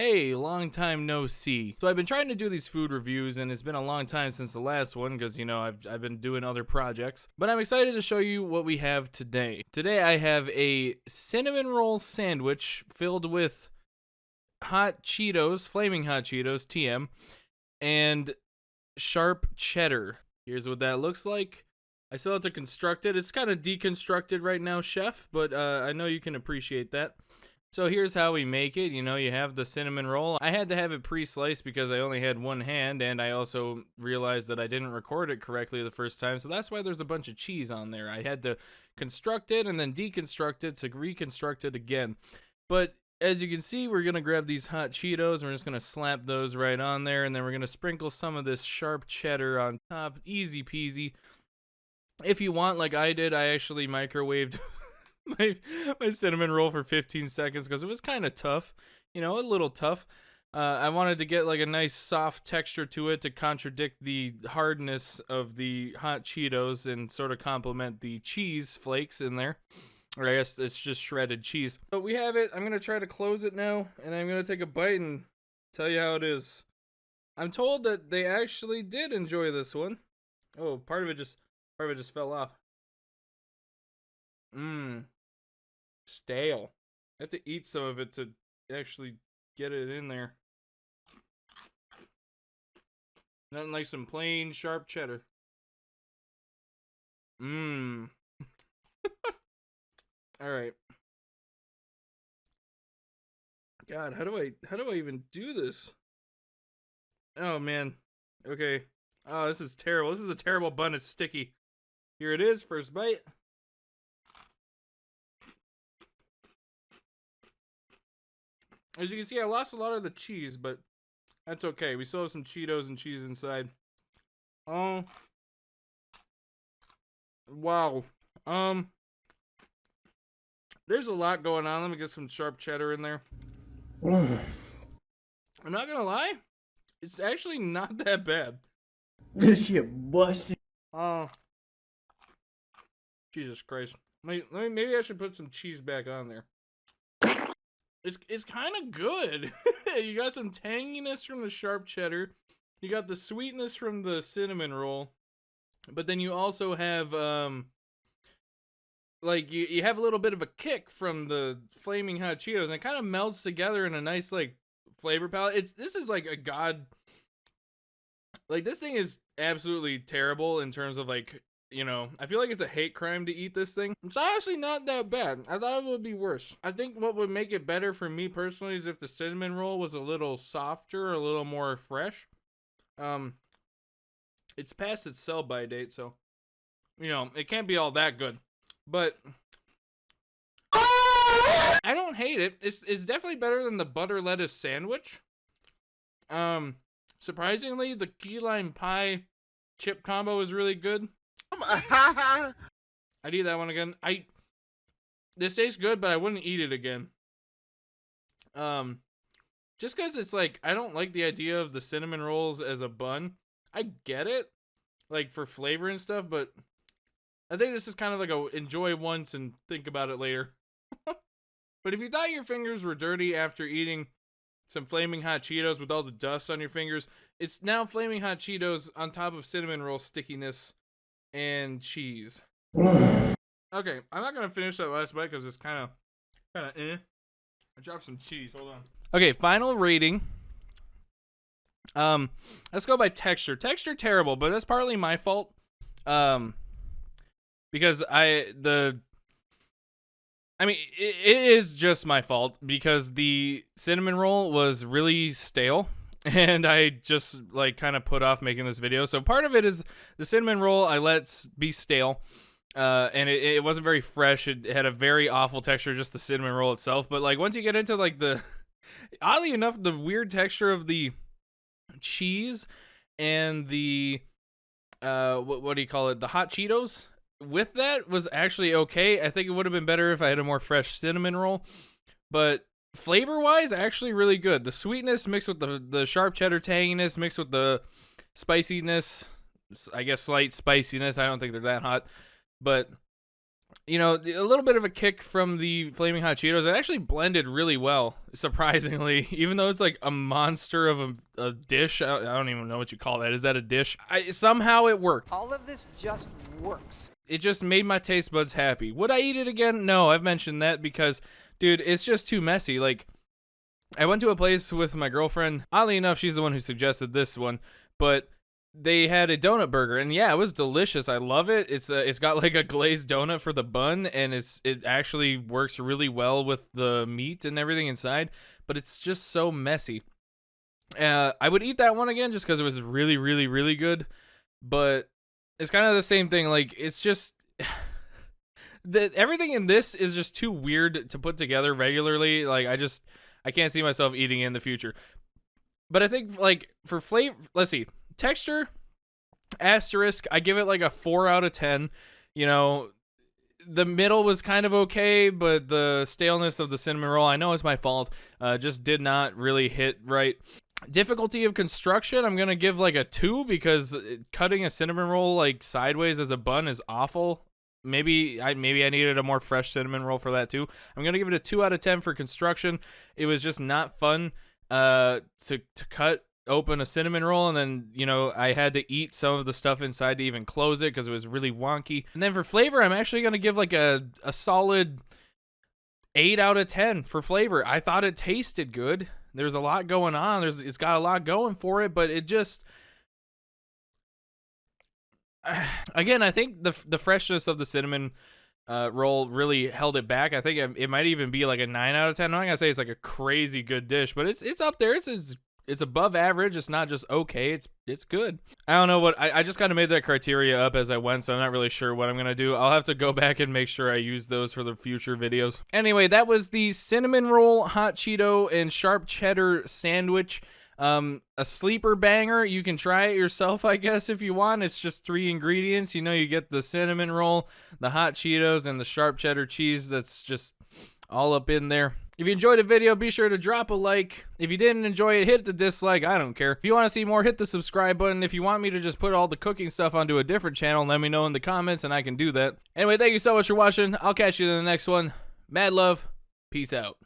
Hey, long time no see. So I've been trying to do these food reviews and it's been a long time since the last one because, I've been doing other projects. But I'm excited to show you what we have today. Today I have a cinnamon roll sandwich filled with hot Cheetos, flaming hot Cheetos, TM, and sharp cheddar. Here's what that looks like. I still have to construct it. It's kind of deconstructed right now, chef, but I know you can appreciate that. So here's how we make it. You have the cinnamon roll. I had to have it pre-sliced because I only had one hand, and I also realized that I didn't record it correctly the first time, so that's why there's a bunch of cheese on there. I had to construct it and then deconstruct it to reconstruct it again. But as you can see, we're going to grab these hot Cheetos, and we're just going to slap those right on there, and then we're going to sprinkle some of this sharp cheddar on top. Easy peasy. If you want, like I did, I actually microwaved my cinnamon roll for 15 seconds because it was kind of tough, a little tough. I wanted to get like a nice soft texture to it to contradict the hardness of the hot Cheetos and sort of complement the cheese flakes in there. Or I guess it's just shredded cheese. But we have it. I'm going to try to close it now, and I'm going to take a bite and tell you how it is. I'm told that they actually did enjoy this one. Oh, part of it just fell off. Stale. I have to eat some of it to actually get it in there. Nothing like some plain sharp cheddar. Alright. God, how do I even do this? Oh man. Okay. Oh, this is terrible. This is a terrible bun. It's sticky. Here it is, first bite. As you can see, I lost a lot of the cheese, but that's okay. We still have some Cheetos and cheese inside. Oh. Wow. There's a lot going on. Let me get some sharp cheddar in there. I'm not gonna lie. It's actually not that bad. This shit busted. Oh. Jesus Christ. Maybe I should put some cheese back on there. It's kind of good. You got some tanginess from the sharp cheddar. You got the sweetness from the cinnamon roll. But then you also have like you have a little bit of a kick from the flaming hot Cheetos, and it kind of melts together in a nice like flavor palette. This is like a god. Like this thing is absolutely terrible in terms of like, I feel like it's a hate crime to eat this thing. It's honestly not that bad. I thought it would be worse. I think what would make it better for me personally is if the cinnamon roll was a little softer, a little more fresh. It's past its sell-by date, so, it can't be all that good. But I don't hate it. It's definitely better than the butter lettuce sandwich. Surprisingly, the key lime pie chip combo is really good. I'd eat that one again. This tastes good, but I wouldn't eat it again. Just because it's like, I don't like the idea of the cinnamon rolls as a bun. I get it, like for flavor and stuff, but I think this is kind of like a enjoy once and think about it later. But if you thought your fingers were dirty after eating some flaming hot Cheetos with all the dust on your fingers, it's now flaming hot Cheetos on top of cinnamon roll stickiness and cheese. Okay, I'm not gonna finish that last bite because it's kind of eh. I dropped some cheese. Hold on. Okay, final rating. Let's go by texture. Texture terrible, but that's partly my fault. Because it is just my fault because the cinnamon roll was really stale. And I just like kind of put off making this video. So part of it is the cinnamon roll I let be stale. And it wasn't very fresh. It had a very awful texture, just the cinnamon roll itself. But like once you get into like oddly enough, the weird texture of the cheese and the what do you call it? The hot Cheetos with that was actually okay. I think it would have been better if I had a more fresh cinnamon roll. But flavor-wise, actually really good. The sweetness mixed with the sharp cheddar tanginess mixed with the spiciness, I guess slight spiciness. I don't think they're that hot. But, you know, a little bit of a kick from the Flaming Hot Cheetos. It actually blended really well, surprisingly, even though it's like a monster of a dish. I don't even know what you call that. Is that a dish? Somehow it worked. All of this just works. It just made my taste buds happy. Would I eat it again? No, I've mentioned that because, dude, it's just too messy. Like, I went to a place with my girlfriend. Oddly enough, she's the one who suggested this one, but they had a donut burger, and yeah, it was delicious. I love it. It's got like a glazed donut for the bun, and it actually works really well with the meat and everything inside, but it's just so messy. I would eat that one again just because it was really, really, really good, but it's kind of the same thing. Like, it's just everything in this is just too weird to put together regularly. Like, I can't see myself eating it in the future. But I think, like, for flavor, let's see. Texture, asterisk, I give it like a 4 out of 10. You know, the middle was kind of okay, but the staleness of the cinnamon roll, I know it's my fault, just did not really hit right. Difficulty of construction, I'm going to give like a 2 because cutting a cinnamon roll like sideways as a bun is awful. Maybe I needed a more fresh cinnamon roll for that too. I'm going to give it a 2 out of 10 for construction. It was just not fun to cut open a cinnamon roll, and then, you know, I had to eat some of the stuff inside to even close it because it was really wonky. And then for flavor, I'm actually going to give like a solid 8 out of 10 for flavor. I thought it tasted good. There's a lot going on. It's got a lot going for it, but it just, again, I think the freshness of the cinnamon roll really held it back. I think it might even be like a 9 out of 10. I'm not gonna say it's like a crazy good dish, but it's up there. It's above average. It's not just okay. It's good. I don't know what I just kind of made that criteria up as I went, so I'm not really sure what I'm gonna do. I'll have to go back and make sure I use those for the future videos. Anyway, that was the cinnamon roll, hot Cheeto, and sharp cheddar sandwich. A sleeper banger. You can try it yourself, I guess, if you want. It's just 3 ingredients. You know, you get the cinnamon roll, the hot Cheetos, and the sharp cheddar cheese that's just all up in there. If you enjoyed the video, be sure to drop a like. If you didn't enjoy it, hit the dislike. I don't care. If you want to see more, hit the subscribe button. If you want me to just put all the cooking stuff onto a different channel, let me know in the comments and I can do that. Anyway, thank you so much for watching. I'll catch you in the next one. Mad love. Peace out.